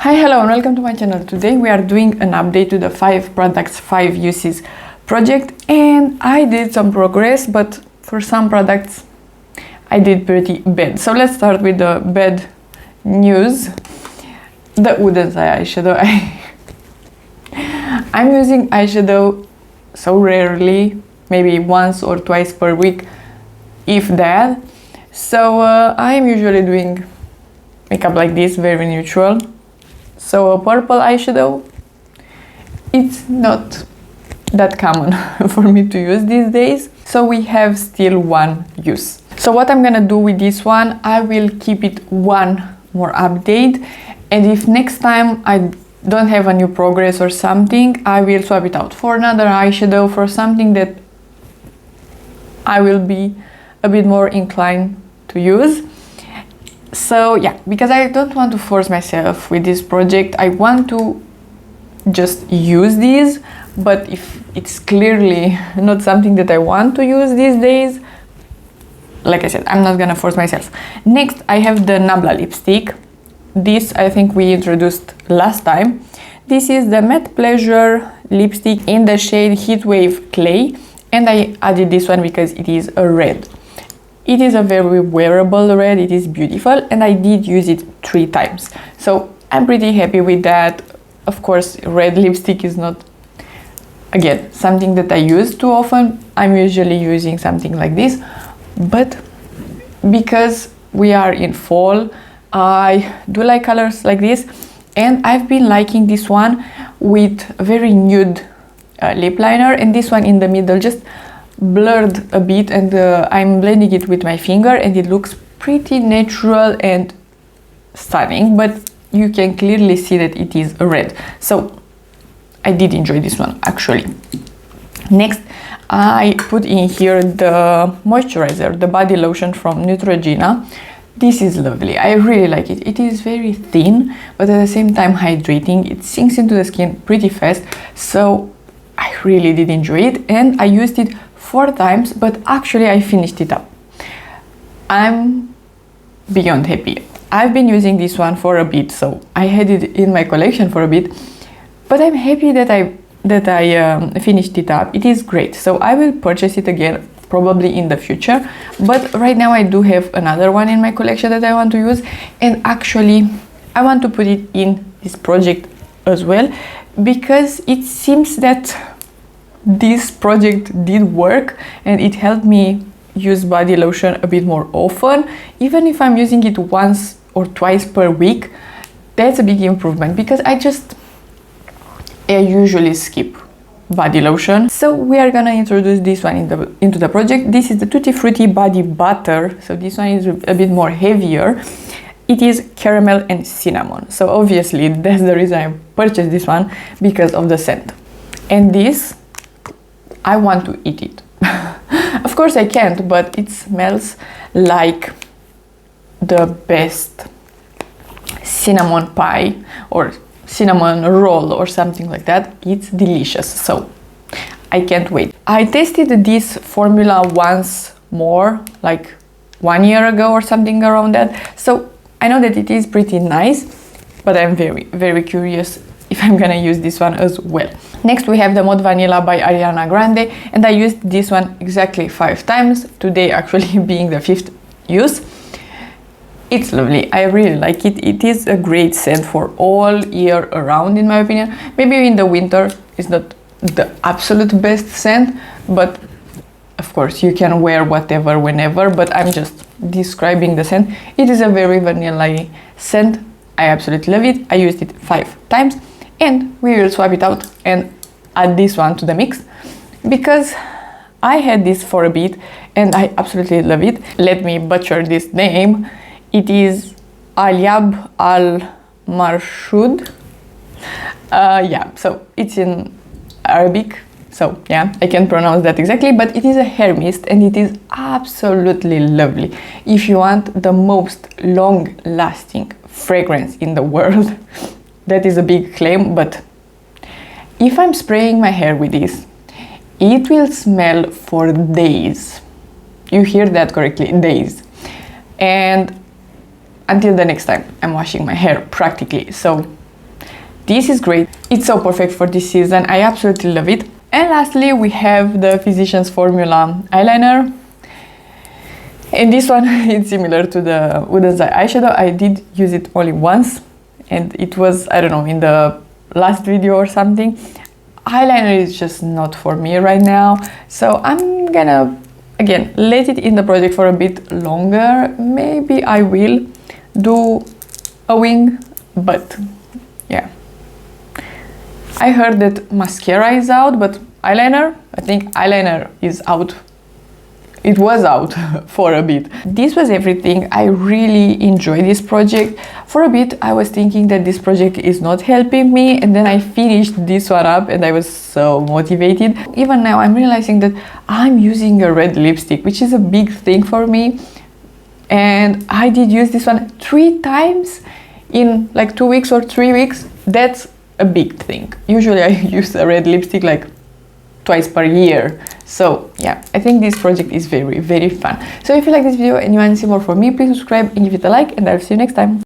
Hi, hello and welcome to my channel. Today we are doing an update to the 5 products, 5 uses project, and I did some progress, but for some products I did pretty bad. So let's start with the bad news. The Oden eyeshadow. I'm using eyeshadow so rarely, maybe once or twice per week, if that. So I'm usually doing makeup like this, very neutral. So a purple eyeshadow, it's not that common for me to use these days. So we have still one use. So what I'm gonna do with this one, I will keep it one more update, and if next time I don't have a new progress or something, I will swap it out for another eyeshadow, for something that I will be a bit more inclined to use. So yeah, because I don't want to force myself with this project, I want to just use these, but if it's clearly not something that I want to use these days, like I said, I'm not gonna force myself. Next, I have the Nabla lipstick. This I think we introduced last time. This is the Matte Pleasure lipstick in the shade Heatwave Clay, and I added this one because it is a red. It is a very wearable red, it is beautiful, and I did use it 3 times. So I'm pretty happy with that. Of course, red lipstick is not, again, something that I use too often. I'm usually using something like this, but because we are in fall, I do like colors like this, and I've been liking this one with very nude lip liner, and this one in the middle just blurred a bit, and I'm blending it with my finger, and it looks pretty natural and stunning, but you can clearly see that it is red. So I did enjoy this one actually. Next, I put in here the moisturizer, the body lotion from Neutrogena. This is lovely, I really like it. It is very thin, but at the same time hydrating. It sinks into the skin pretty fast, so I really did enjoy it, and I used it 4 times, but actually I finished it up. I'm beyond happy. I've been using this one for a bit, so I had it in my collection for a bit, but I'm happy that I finished it up. It is great, so I will purchase it again probably in the future, but right now I do have another one in my collection that I want to use, and actually I want to put it in this project as well, because it seems that this project did work and it helped me use body lotion a bit more often. Even if I'm using it once or twice per week, that's a big improvement, because I usually skip body lotion. So we are gonna introduce this one into the project. This is the Tutti Frutti body butter, so this one is a bit more heavier. It is caramel and cinnamon, so obviously that's the reason I purchased this one, because of the scent. And this, I want to eat it. Of course I can't, but it smells like the best cinnamon pie or cinnamon roll or something like that. It's delicious, so I can't wait. I tasted this formula once more, like 1 year ago or something around that, so I know that it is pretty nice, but I'm very curious if I'm gonna use this one as well. Next, we have the Mod Vanilla by Ariana Grande, and I used this one exactly 5 times, today actually being the 5th use. It's lovely, I really like it. It is a great scent for all year around, in my opinion. Maybe in the winter it's not the absolute best scent, but of course you can wear whatever whenever, but I'm just describing the scent. It is a very vanilla scent. I absolutely love it. I used it 5 times, and we will swap it out and add this one to the mix, because I had this for a bit and I absolutely love it. Let me butcher this name. It is Atyab Al Marshoud. Yeah, so it's in Arabic, so yeah, I can't pronounce that exactly, but it is a hair mist and it is absolutely lovely. If you want the most long-lasting fragrance in the world, that is a big claim, but if I'm spraying my hair with this, it will smell for days. You hear that correctly, days. And until the next time I'm washing my hair practically. So This is great. It's so perfect for this season. I absolutely love it. And lastly, we have the Physicians Formula eyeliner. And this one is similar to the Oden's eyeshadow. I did use it only once, and it was, I don't know, in the last video or something. Eyeliner is just not for me right now, so I'm gonna, again, let it in the project for a bit longer. Maybe I will do a wing, but yeah. I heard that mascara is out, but eyeliner, I think eyeliner is out. It was out for a bit. This was everything. I really enjoyed this project. For a bit, I was thinking that this project is not helping me, and then I finished this one up and I was so motivated. Even now, I'm realizing that I'm using a red lipstick, which is a big thing for me. And I did use this one 3 times in like 2 weeks or 3 weeks. That's a big thing. Usually I use a red lipstick like twice per year. So yeah, I think this project is very, very fun. So if you like this video and you want to see more from me, please subscribe and give it a like, and I'll see you next time.